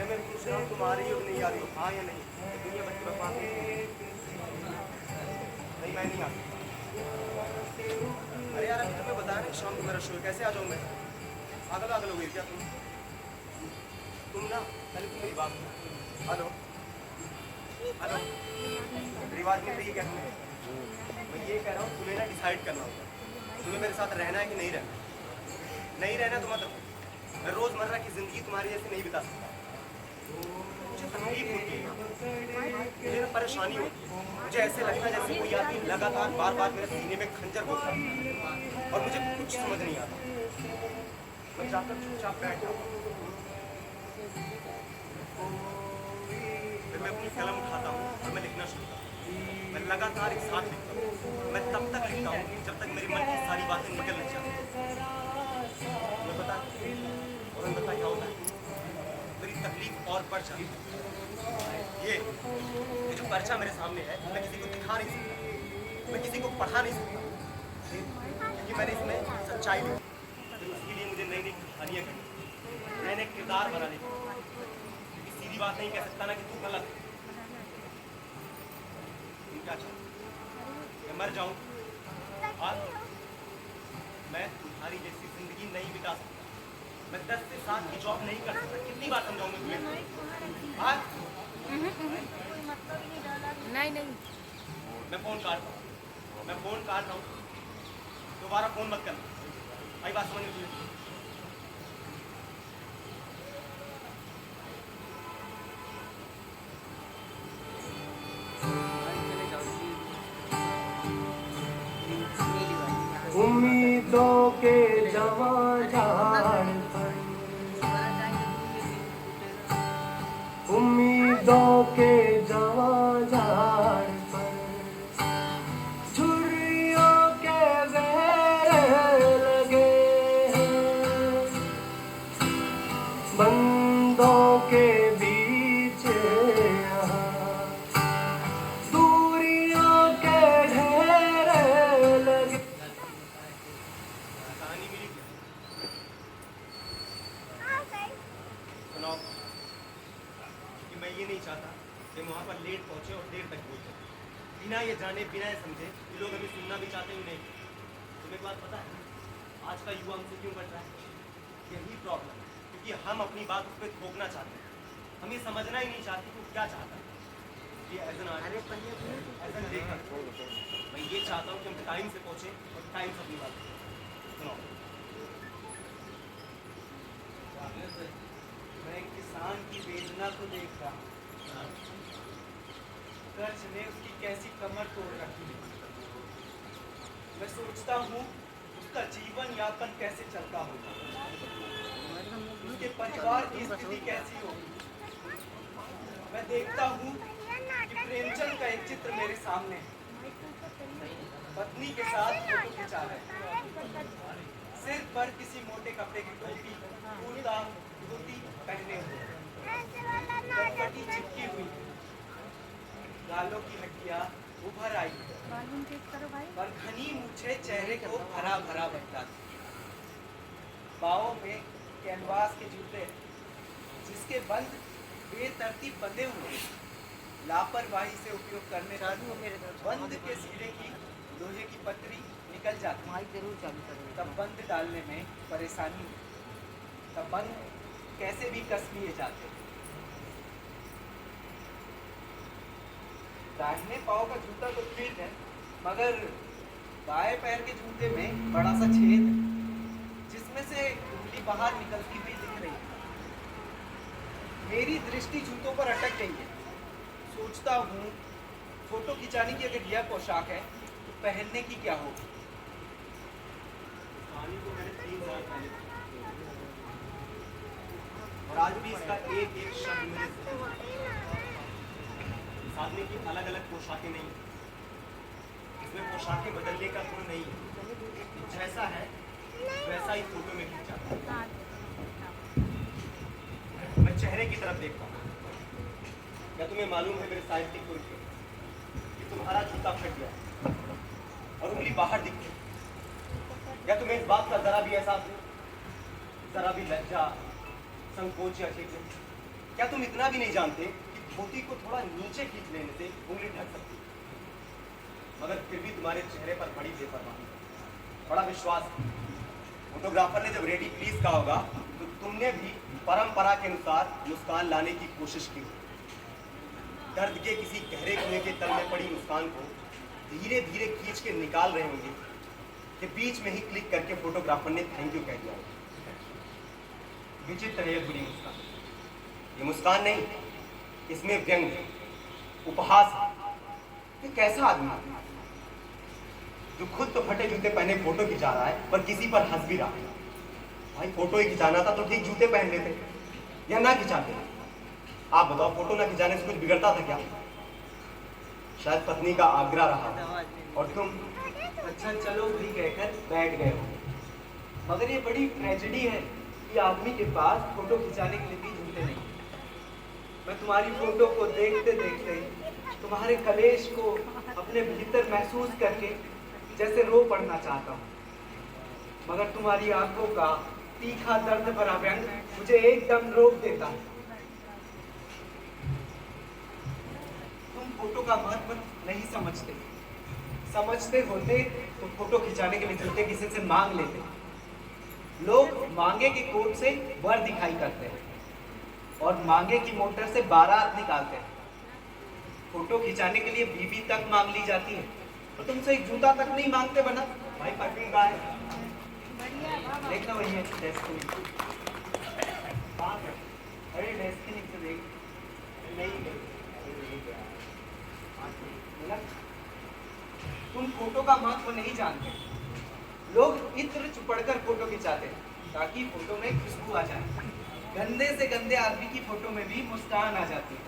मैं पूछ रहा हूँ तुम आ रही हो कि नहीं आ रही हो, हाँ या नहीं? दुनिया भर की बकवास नहीं, मैं नहीं आ सकता। अरे यार अभी तुम्हें बताया नहीं शाम को मेरा शो है, कैसे आ जाऊँ मैं? पागल पागल हो गई क्या तुम ना पहले तुम मेरी बात सुनो। हेलो हेलो, मेरी बात मिल रही है क्या तुम्हें? मैं ये कह रहा हूँ तुम्हें ना डिसाइड करना होगा, तुम्हें मेरे साथ रहना है कि नहीं रहना। नहीं रहना तो मत रहो, मैं रोजमर्रा की जिंदगी तुम्हारी जैसे नहीं बिता सकता। मुझे तकलीफ होती है, मुझे ना परेशानी होती है, मुझे ऐसे लगता है जैसे कोई आदमी लगातार बार बार मेरे सीने में खंजर घोंस रहा है और मुझे कुछ समझ नहीं आता। मैं जाकर चुपचाप बैठ जाऊँ, फिर मैं अपनी कलम उठाता हूँ और मैं लिखना शुरू करता हूँ। मैं लगातार एक साथ लिखता हूँ, मैं तब तक लिखता हूँ जब तक मेरे मन की सारी बातें निकल नहीं जाती। मैं बता क्या होता है, मेरी तकलीफ और बढ़ जाती है। ये जो पर्चा मेरे सामने है मैं किसी को दिखा नहीं सकता, मैं किसी को पढ़ा नहीं सकता, क्योंकि मैंने इसमें सच्चाई लिखी। तो इसके लिए मुझे नई नई कहानियाँ करनी, नए नए किरदार बनाने की, क्योंकि सीधी बात नहीं कह सकता ना कि तू गलत है। तुम क्या चाहते, मैं मर जाऊँ और मैं तुम्हारी जैसी जिंदगी नहीं बिता सकता, मैं 10 से 7 की जॉब नहीं कर सकता। कितनी बार समझाऊंगा तुम्हें? नहीं नहीं, मैं फोन काट रहा हूँ, मैं फोन काट रहा हूँ, दोबारा फोन मत करना। भाई बात समझ में तुझे? उम्मीदों के जवां झाड़ पर, उम्मीदों के जवां झाड़ पर छुरियों के जहर लगे हैं, बंदों के बीच यहाँ दूरियों के ढेर लगे। कहानी मिली क्या? सुनाओ, कि मैं ये नहीं चाहता कि वहाँ पर लेट पहुँचे और देर तक बोलते, बिना ये जाने बिना ये समझे कि लोग अभी सुनना भी चाहते हैं नहीं। तुम्हें एक बात पता है आज का युवा हमसे क्यों बच रहा है? यही प्रॉब्लम है, क्योंकि हम अपनी बात उस पर थोपना चाहते हैं, हम ये समझना ही नहीं चाहते कि वो क्या चाहता है। ये ऐसा देखकर मैं ये चाहता हूँ कि हम टाइम से पहुँचे और टाइम से अपनी बात करें। सुनो, मैं एक किसान की वेदना को देख रहा हूँ, कर्ज ने उसकी कैसी कमर तोड़ रखी है। मैं सोचता हूँ उसका जीवन यापन कैसे चलता होगा, उसके परिवार की स्थिति कैसी होगी। मैं देखता हूँ कि प्रेमचंद का एक चित्र मेरे सामने है, पत्नी के साथ फोटो खिंचा रहे हैं, सिर पर किसी मोटे कपड़े की टोपी, कुर्ता धोती पहने हुए, कनपटी चिपकी हुई, गालों की हड्डियां उभर आई और घनी मूछें चेहरे को भरा भरा बतलाती। पाँव में कैनवास के जूते जिसके बंद बेतरतीब बंधे हुए, लापरवाही से उपयोग करने पर बंद के सिरे की लोहे की पतरी निकल जाती है। तब बंद डालने में परेशानी होती, तब बंद कैसे भी कस लिए जाते। दाहिने पाँव का जूता तो ठीक है, मगर बाएं पैर के जूते में बड़ा सा छेद है, जिसमें से उंगली बाहर निकलती हुई दिख रही है। मेरी दृष्टि जूतों पर अटक गई है। सोचता हूँ फोटो खिंचाने की अगर यह पोशाक है तो पहनने की क्या होगी। कहानी को मैंने 3 साल पहले और आज भी इसका एक एक शब्द मेरे साधने की अलग अलग पोशाकें नहीं, इसमें पोशाकें बदलने का गुण नहीं है, जैसा है वैसा ही फोटो में खींचा। मैं चेहरे की तरफ देखता हूँ। क्या तुम्हें मालूम है मेरे साहित्यिक गुण कि तुम्हारा जूता फट गया और उंगली बाहर दिखती है? क्या तुम्हें इस बात का जरा भी एहसास नहीं, जरा भी लज्जा, संकोच या झिझक? क्या तुम इतना भी नहीं जानते कि धोती को थोड़ा नीचे खींच लेने से उंगली ढक सकती है? मगर फिर भी तुम्हारे चेहरे पर बड़ी बेपरवाही, बड़ा विश्वास। फोटोग्राफर ने जब रेडी प्लीज कहा होगा तो तुमने भी परंपरा के अनुसार मुस्कान लाने की कोशिश की। दर्द के किसी गहरे कुएं के तल में पड़ी मुस्कान को धीरे धीरे खींच के निकाल रहे होंगे कि बीच में ही क्लिक करके फोटोग्राफर ने थैंक यू कह दिया होगा। विचित्र है ये बुरी मुस्कान। ये मुस्कान नहीं, इसमें व्यंग, उपहास। ये कैसा आदमी है जो खुद तो फटे जूते पहने फोटो खिंचा रहा है पर किसी पर हंस भी रहा है? भाई फोटो ही खिंचाना था तो ठीक जूते पहन लेते या ना खिंचाते। आप बताओ, फोटो ना खिंचाने से कुछ बिगड़ता था क्या? शायद पत्नी का आग्रह रहा और तुम अच्छा चलो भी कहकर बैठ गए हो। मगर ये बड़ी ट्रेजेडी है कि आदमी के पास फोटो खिंचाने के लिए भी जूते नहीं। मैं तुम्हारी फोटो को देखते देखते तुम्हारे कलेश को अपने भीतर महसूस करके जैसे रो पड़ना चाहता हूँ, मगर तुम्हारी आंखों का तीखा दर्द भरा व्यंग मुझे एकदम रोक देता है। तुम फोटो का महत्व नहीं समझते। समझते होते तो फोटो खिंचाने के लिए जूते किसी से मांग लेते। लोग मांगे की कोट से वर दिखाई करते हैं और मांगे की मोटर से बारात निकालते हैं। फोटो खिंचाने के लिए बीवी तक मांग ली जाती है और तुमसे एक जूता तक नहीं मांगते बना। भाई परफ्यूम कहाँ है? देखना वही है डेस्टिनी। अरे डेस्टिनी से देख, नहीं गई। तुम फोटो का महत्व नहीं जानते। लोग इत्र चुपड़कर फोटो खिंचाते हैं ताकि फोटो में खुशबू आ जाए। गंदे से गंदे आदमी की फोटो में भी मुस्कान आ जाती है।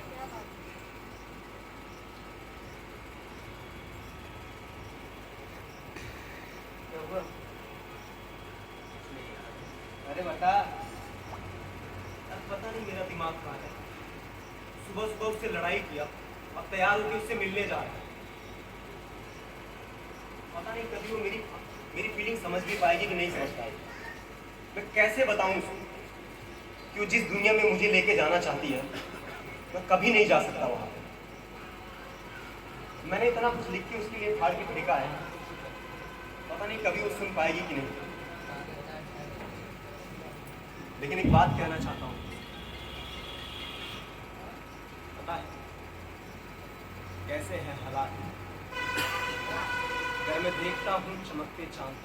अरे बता। अब पता नहीं मेरा दिमाग कहाँ है। सुबह सुबह उससे लड़ाई किया, अब तैयार होकर उससे मिलने जा रहा है। पता नहीं कभी वो मेरी फीलिंग समझ भी पाएगी कि नहीं समझ पाएगी। मैं कैसे बताऊं उसको कि वो जिस दुनिया में मुझे लेके जाना चाहती है मैं कभी नहीं जा सकता वहां पे। मैंने इतना कुछ लिख के उसके लिए फाड़ के फेंका है, पता नहीं कभी वो सुन पाएगी कि नहीं। लेकिन एक बात कहना चाहता हूं, पता है कैसे हैं हालात। अगर मैं देखता हूं चमकते चांद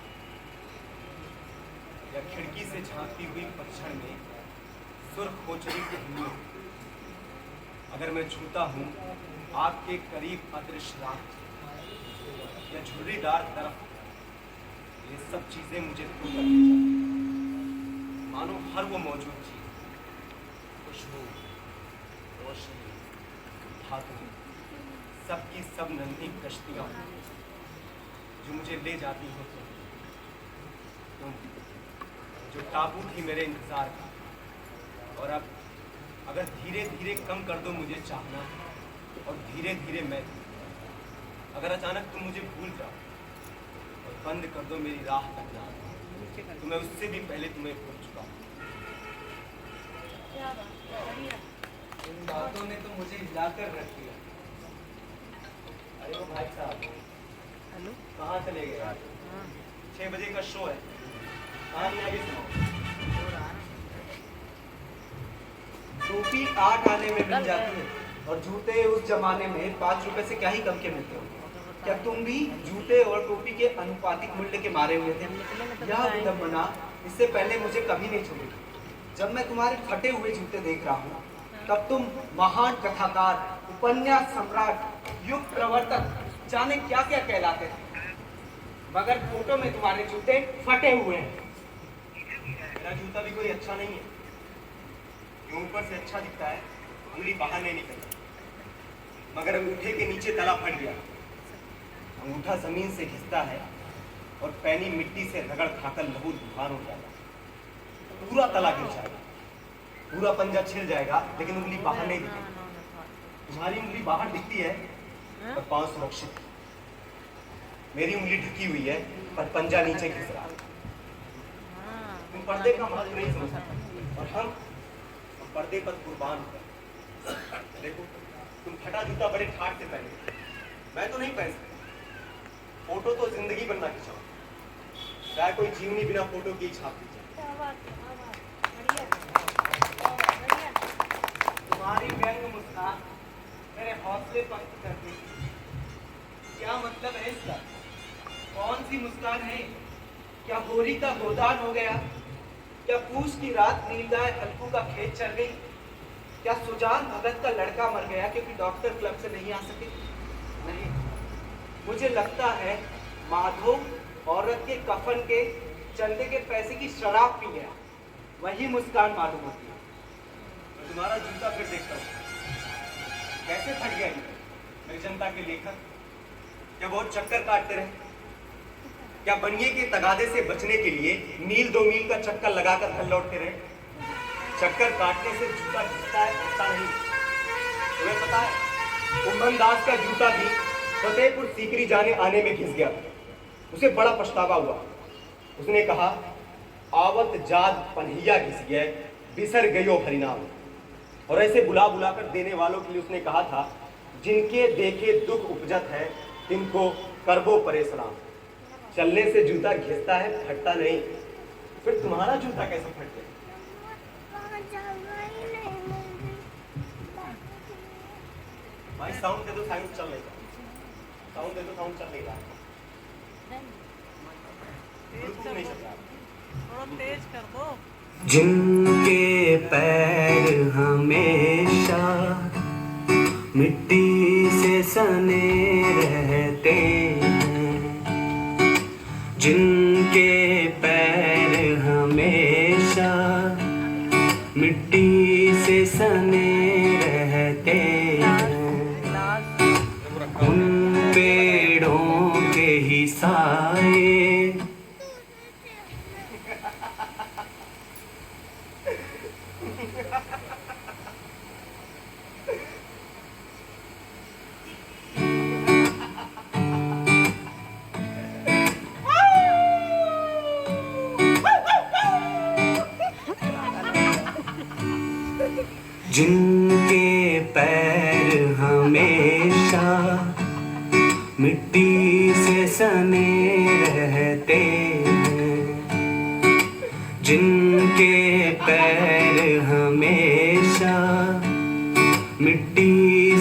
या खिड़की से झांकती हुई पतझड़ में सुर्ख खोचरी की हिम्मत, अगर मैं छूता हूं आपके करीब अदृश्य रात या झुर्रीदार तरफ, ये सब चीजें मुझे तू कर दी जाती। मानो हर वो मौजूद चीज, खुशबू, रोशनी, धातु, सबकी सब नन्ही कश्तियां जो मुझे ले जाती हो तुम जो टापू थी मेरे इंतजार का। और अब अगर धीरे धीरे कम कर दो मुझे चाहना और धीरे धीरे मैं, अगर अचानक तुम मुझे भूल जाओ और बंद कर दो मेरी राह तकना, तो मैं उससे भी पहले तुम्हें भूल चुका हूँ। इन बातों ने तो मुझे हिलाकर रख दिया। अरे वो भाई साहब कहाँ चले गए? 6 बजे का शो है, कहानी आगे सुनाओ। टोपी 8 आने में मिल जाती है और जूते उस जमाने में 5 रुपए से क्या ही कम के मिलते हो। क्या तुम भी जूते और टोपी के अनुपातिक मूल्य के मारे हुए थे? यह विडंबना इससे पहले मुझे कभी नहीं छोड़ी। जब मैं तुम्हारे फटे हुए जूते देख रहा हूँ तब तुम महान कथाकार, उपन्यास सम्राट, युग प्रवर्तक, जाने क्या क्या कहलाते थे, मगर फोटो में तुम्हारे जूते फटे हुए हैं। मेरा जूता भी कोई अच्छा नहीं है, जो ऊपर से अच्छा दिखता है, उंगली बाहर नहीं निकलती, मगर अंगूठे के नीचे तला फट गया। अंगूठा जमीन से घिसता है और पैनी मिट्टी से रगड़ खाकर लहू लुहान हो जाएगा, पूरा तला गिर जाएगा, पूरा पंजा छिल जाएगा, लेकिन उंगली बाहर नहीं दिखेगी। तुम्हारी उंगली बाहर दिखती है पर पांव सुरक्षित। मेरी उंगली ढकी हुई है पर पंजा नीचे घिस रहा है। तुम पर्दे का महत्व नहीं समझते और हम पर्दे पर कुर्बान होते हैं। देखो, तुम फटा जूता बड़े ठाट से पहने, मैं तो नहीं पहन सकता। फोटो तो जिंदगी बनना खिंचाओ, शायद कोई जीवनी बिना फोटो की छाप दी जाए। तुम्हारी व्यंग मुस्कान मेरे हौसले पस्त कर देती। क्या मतलब है इसका? कौन सी मुस्कान है? क्या होरी का गोदान हो गया? क्या पूछ की रात नीलगाय हल्कू का खेत चल गई? क्या सुजान भगत का लड़का मर गया क्योंकि डॉक्टर क्लब से नहीं आ सके? नहीं, मुझे लगता है माधव औरत के कफन के चलने के पैसे की शराब पी गया। वही मुस्कान मालूम होती है। मैं तुम्हारा जूता फिर देखता हूँ, कैसे फट गया ये मेरी जनता के लेखक। क्या बहुत चक्कर काटते रहे? क्या बनिए के तगादे से बचने के लिए मील 2 मील का चक्कर लगाकर घर लौटते रहे? चक्कर काटने से जूता घिसता है, घिसता नहीं। तुम्हें पता है, कुंभन दास का जूता भी फतेहपुर सीकरी जाने आने में घिस गया था। उसे बड़ा पछतावा हुआ। उसने कहा, आवत जात पन्हिया घिस गए, बिसर गयो हरिनाम। और ऐसे बुला बुला कर देने वालों के लिए उसने कहा था, जिनके देखे दुख उपजत है, तिनको करबो परे सलाम। चलने से जूता घिसता है, फटता नहीं। फिर तुम्हारा जूता कैसे फट गया? भाई साउंड दे दो, साउंड चल नहीं रहा। साउंड दे दो, साउंड चल नहीं रहा। ब्लूटूथ नहीं चल रहा। थोड़ा तेज कर दो। जिनके पैर हमेशा मिट्टी से सने रहते हैं, जिनके पैर हमेशा मिट्टी से सने रहते हैं, उन पेड़ों के ही साए जिनके पैर हमेशा मिट्टी से सने रहते हैं, जिनके पैर हमेशा मिट्टी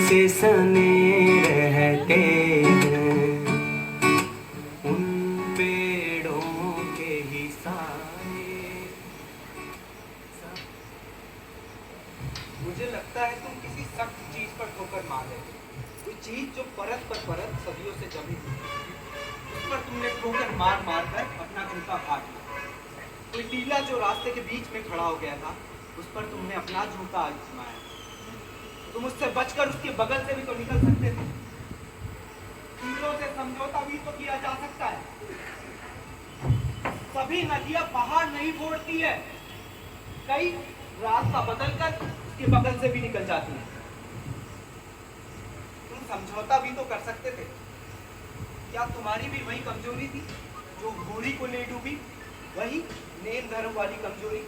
से सने रहते हैं, उन पेड़ों के ही साए। मुझे लगता है तुम किसी सख्त चीज पर ठोकर मार रहे हो। कोई चीज जो परत पर परत सदियों से जमी हुई, उस पर तुमने ठोकर मार मार कर अपना जूता फाड़ लिया। कोई टीला जो रास्ते के बीच में खड़ा हो गया था, उस पर तुमने अपना जूता आजमाया। तुम उससे बचकर उसके बगल से भी तो निकल सकते थे। टीलों से समझौता भी तो किया जा सकता है। सभी नदियां पहाड़ नहीं फोड़ती है, कई रास्ता बदलकर उसके बगल से भी निकल जाती है। तुम समझौता भी तो कर सकते थे। क्या तुम्हारी भी वही कमजोरी थी जो घोड़ी को ले डूबी? वही नेम धर्म वाली कमजोरी।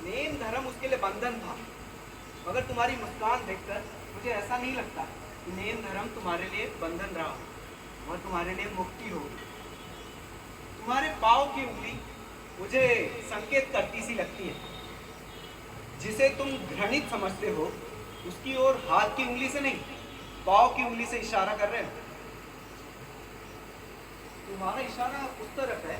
नेम धर्म उसके लिए बंधन था, मगर तुम्हारी मुस्कान देखकर मुझे ऐसा नहीं लगता कि नेम धर्म तुम्हारे लिए बंधन रहा और तुम्हारे लिए मुक्ति हो। तुम्हारे पाँव की उंगली मुझे संकेत करती सी लगती है। जिसे तुम घृणित समझते हो, उसकी ओर हाथ की उंगली से नहीं, पाँव की उंगली से इशारा कर रहे हो। तुम्हारा इशारा उस तरफ है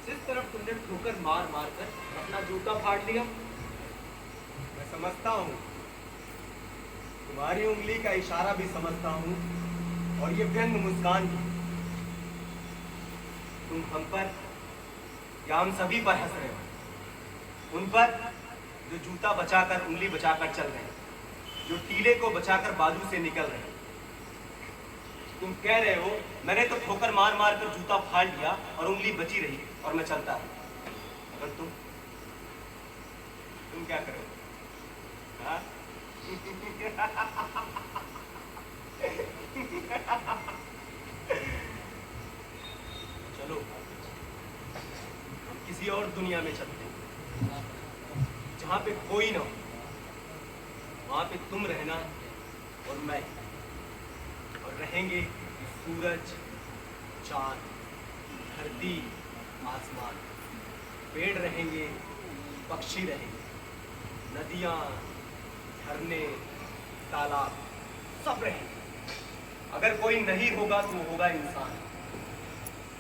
जिस तरफ तुमने ठोकर मार मार कर अपना जूता फाड़ लिया। मैं समझता हूँ, तुम्हारी उंगली का इशारा भी समझता हूँ, और ये व्यंग मुस्कान भी। तुम हम पर या हम सभी पर हंस रहे हो। उन पर जो जूता बचाकर, उंगली बचाकर चल रहे हैं, जो टीले को बचाकर बाजू से निकल रहे हैं। तुम कह रहे हो, मैंने तो ठोकर मार मार कर जूता फाड़ लिया और उंगली बची रही और मैं चलता रहा। मगर तुम क्या करोगे? हाँ? चलो, हम किसी और दुनिया में चलते हैं, जहां पे कोई ना हो, वहां पे तुम रहना और मैं, और रहेंगे सूरज, चांद, धरती, आसमान, पेड़ रहेंगे, पक्षी रहेंगे, नदियां, झरने, तालाब, सब रहेंगे। अगर कोई नहीं होगा तो वो होगा इंसान,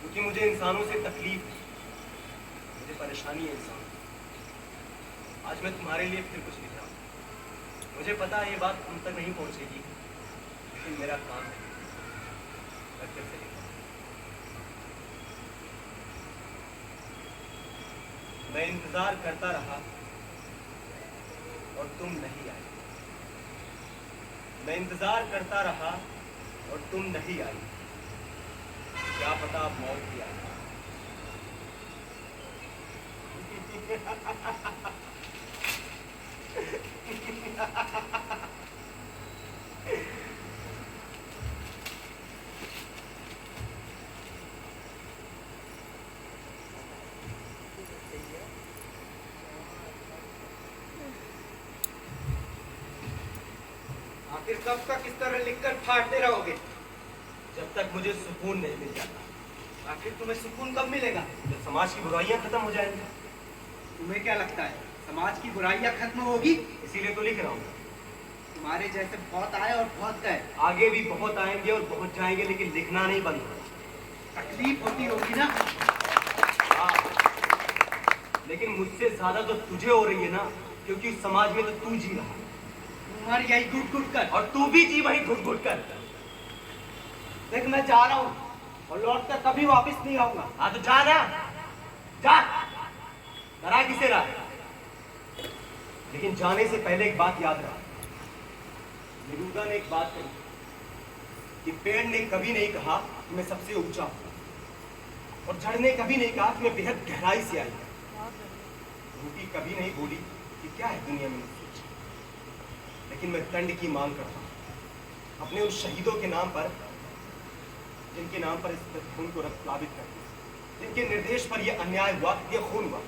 क्योंकि मुझे इंसानों से तकलीफ है, मुझे परेशानी है इंसान। आज मैं तुम्हारे लिए फिर कुछ लिख रहा हूँ। मुझे पता है ये बात तुम तक नहीं पहुंचेगी, लेकिन मेरा काम है, मैं फिर से लिख रहा हूँ। मैं इंतजार करता रहा और तुम नहीं आई। मैं इंतजार करता रहा और तुम नहीं आई। क्या पता अब मौत भी आई। आखिर कब तक इस तरह लिखकर फाड़ते रहोगे? जब तक मुझे सुकून नहीं मिल जाता। आखिर तुम्हें सुकून कब मिलेगा? जब समाज की बुराइयां खत्म हो जाएंगी। तुम्हें क्या लगता है समाज की बुराइयां खत्म होगी? इसीलिए तो लिख रहा हूँ। तुम्हारे जैसे बहुत आए और बहुत गए। आगे भी बहुत आएंगे और बहुत जाएंगे, लेकिन लिखना नहीं बंद होगा। तकलीफ होती होगी ना? हाँ, लेकिन मुझसे ज्यादा तो तुझे हो रही है ना, क्योंकि उस समाज में तो तू जी रहा है। तुम्हारी यही घुट घुट कर। और तू भी जी वही घुट घुट कर। देख मैं जा रहा हूँ और लौट कर कभी वापस नहीं आऊंगा। हाँ तो जा ना, जा। डरा किसे रहा है? लेकिन जाने से पहले एक बात याद रहा। नेरूदा ने एक बात कही कि पेड़ ने कभी नहीं कहा कि मैं सबसे ऊंचा हूं, और जड़ ने कभी नहीं कहा कि मैं बेहद गहराई से आई हूं। रूटी कभी नहीं बोली कि क्या है दुनिया में मुझसे, लेकिन मैं दंड की मांग करता हूं अपने उन शहीदों के नाम पर, जिनके नाम पर इस खून को रक्त प्लावित कर दिया, जिनके निर्देश पर यह अन्याय हुआ, यह खून हुआ।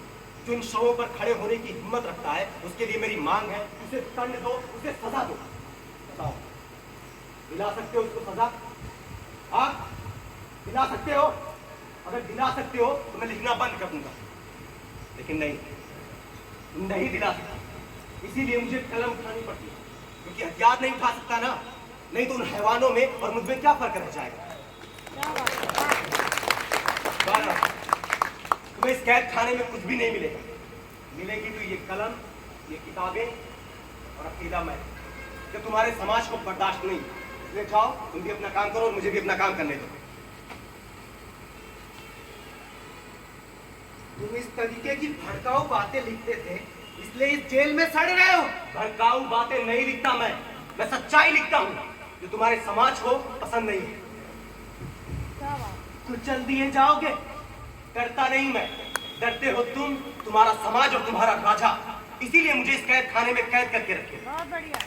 जो इन शवों पर खड़े होने की हिम्मत रखता है, उसके लिए मेरी मांग है, उसे दंड दो, उसे सजा दो। बताओ, दिला सकते हो उसको सजा? हाँ, दिला सकते हो? अगर दिला सकते हो तो मैं लिखना बंद कर दूंगा, लेकिन नहीं, तुम नहीं दिला सकते। इसीलिए मुझे कलम उठानी पड़ती है, क्योंकि हथियार नहीं उठा सकता ना, नहीं तो उन हैवानों में और मुझ में क्या फर्क रह जाएगा? तुम्हें इस कैद खाने में कुछ भी नहीं मिलेगा। मिलेगी तो ये कलम, ये किताबें और अकेला मैं, जो तुम्हारे समाज को बर्दाश्त नहीं। इसलिए जाओ, तुम भी अपना काम करो और मुझे भी अपना काम करने दो। तुम इस तरीके की भड़काऊ बातें लिखते थे, इसलिए इस जेल में सड़ रहे हो। भड़काऊ बातें नहीं लिखता मैं सच्चाई लिखता हूँ, जो तुम्हारे समाज को पसंद नहीं है। कुचल दिए जाओगे। डरता नहीं मैं, डरते हो तुम, तुम्हारा समाज और तुम्हारा राजा। इसीलिए मुझे इस कैद खाने में कैद करके रखे। बहुत बढ़िया।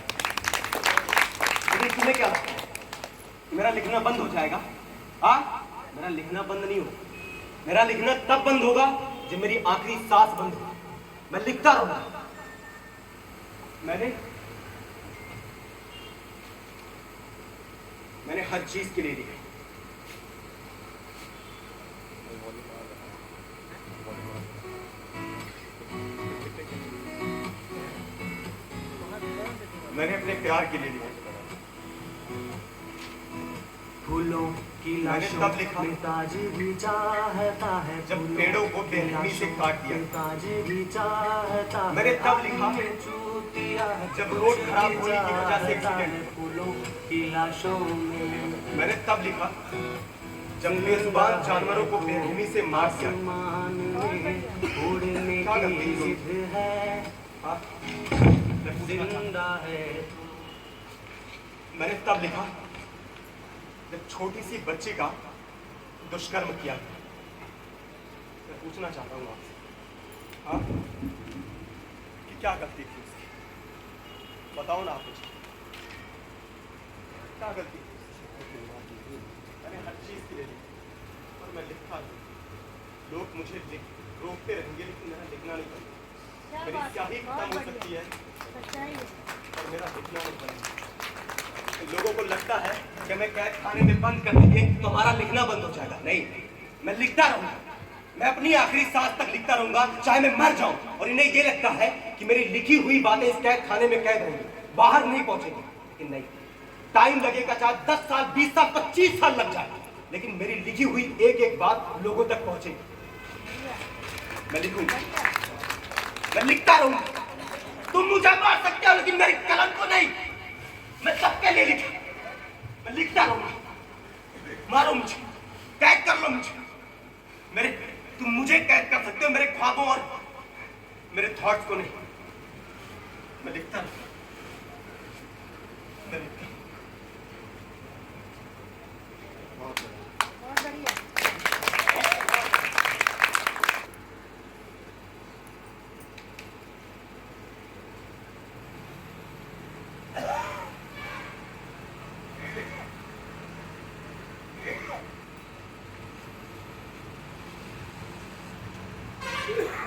लेकिन तुम्हें क्या लगता है मेरा लिखना बंद हो जाएगा? हाँ, मेरा लिखना बंद नहीं होगा। मेरा लिखना तब बंद होगा जब मेरी आखिरी सांस बंद होगी। मैं लिखता रहूंगा। मैंने हर चीज के लिए लिखा। मैंने अपने प्यार के लिए लिखा। फूलों की लाशों तब लिखा में ताजी भी चाहता है, जब पेड़ों को बेरहमी से काट दिया। ताजी भी चाहता है। मैंने तब लिखा चूतिया जब रोड खराब होने की वजह से एक्सीडेंट। फूलों की लाशों में मैंने तब लिखा जब बेजुबान जानवरों को बेरहमी से मार दिया। आसमान में उड़ने क्या करते की हो? जिद है, हाँ? मैं पूछना चाहता जिंदा है। हूं। मैंने तब लिखा जब छोटी सी बच्ची का दुष्कर्म किया गया। मैं पूछना चाहता हूँ आपसे, हाँ, कि क्या गलती थी उसकी? बताओ ना आप मुझे, क्या गलती थी उसकी? मैंने हर चीज के लिए लिखा और मैं लिखता हूँ। लोग मुझे रोकते रहेंगे, लेकिन मेरा लिखना नहीं बंद। मेरी स्याही खत्म हो सकती है और मेरा लिखना नहीं बनेगा। लोगों को लगता है कि मैं कैद खाने में बंद कर देंगे तो हमारा लिखना बंद हो जाएगा। नहीं, मैं लिखता रहूंगा। मैं अपनी आखिरी सांस तक लिखता रहूंगा, चाहे मैं मर जाऊं। और इन्हें ये लगता है कि मेरी लिखी हुई बातें इस कैद खाने में कैद रहेंगी, बाहर नहीं पहुंचेंगी। लेकिन नहीं, टाइम लगेगा, चाहे 10 साल, 20 साल, 25 साल लग जाए, लेकिन मेरी लिखी हुई एक एक बात लोगों तक पहुंचेगी। मैं लिखूंगा, मैं लिखता रहूंगा। तुम मुझे मार सकते हो लेकिन मेरी कलम को नहीं। मैं सबके लिए लिखा, मैं लिखता रहूंगा। मारो मुझे, कैद कर लो मुझे, मेरे, तुम मुझे कैद कर सकते हो, मेरे ख्वाबों और मेरे थॉट्स को नहीं। मैं लिखता रहूंगा, मैं लिखता। बहुत बढ़िया। Yeah.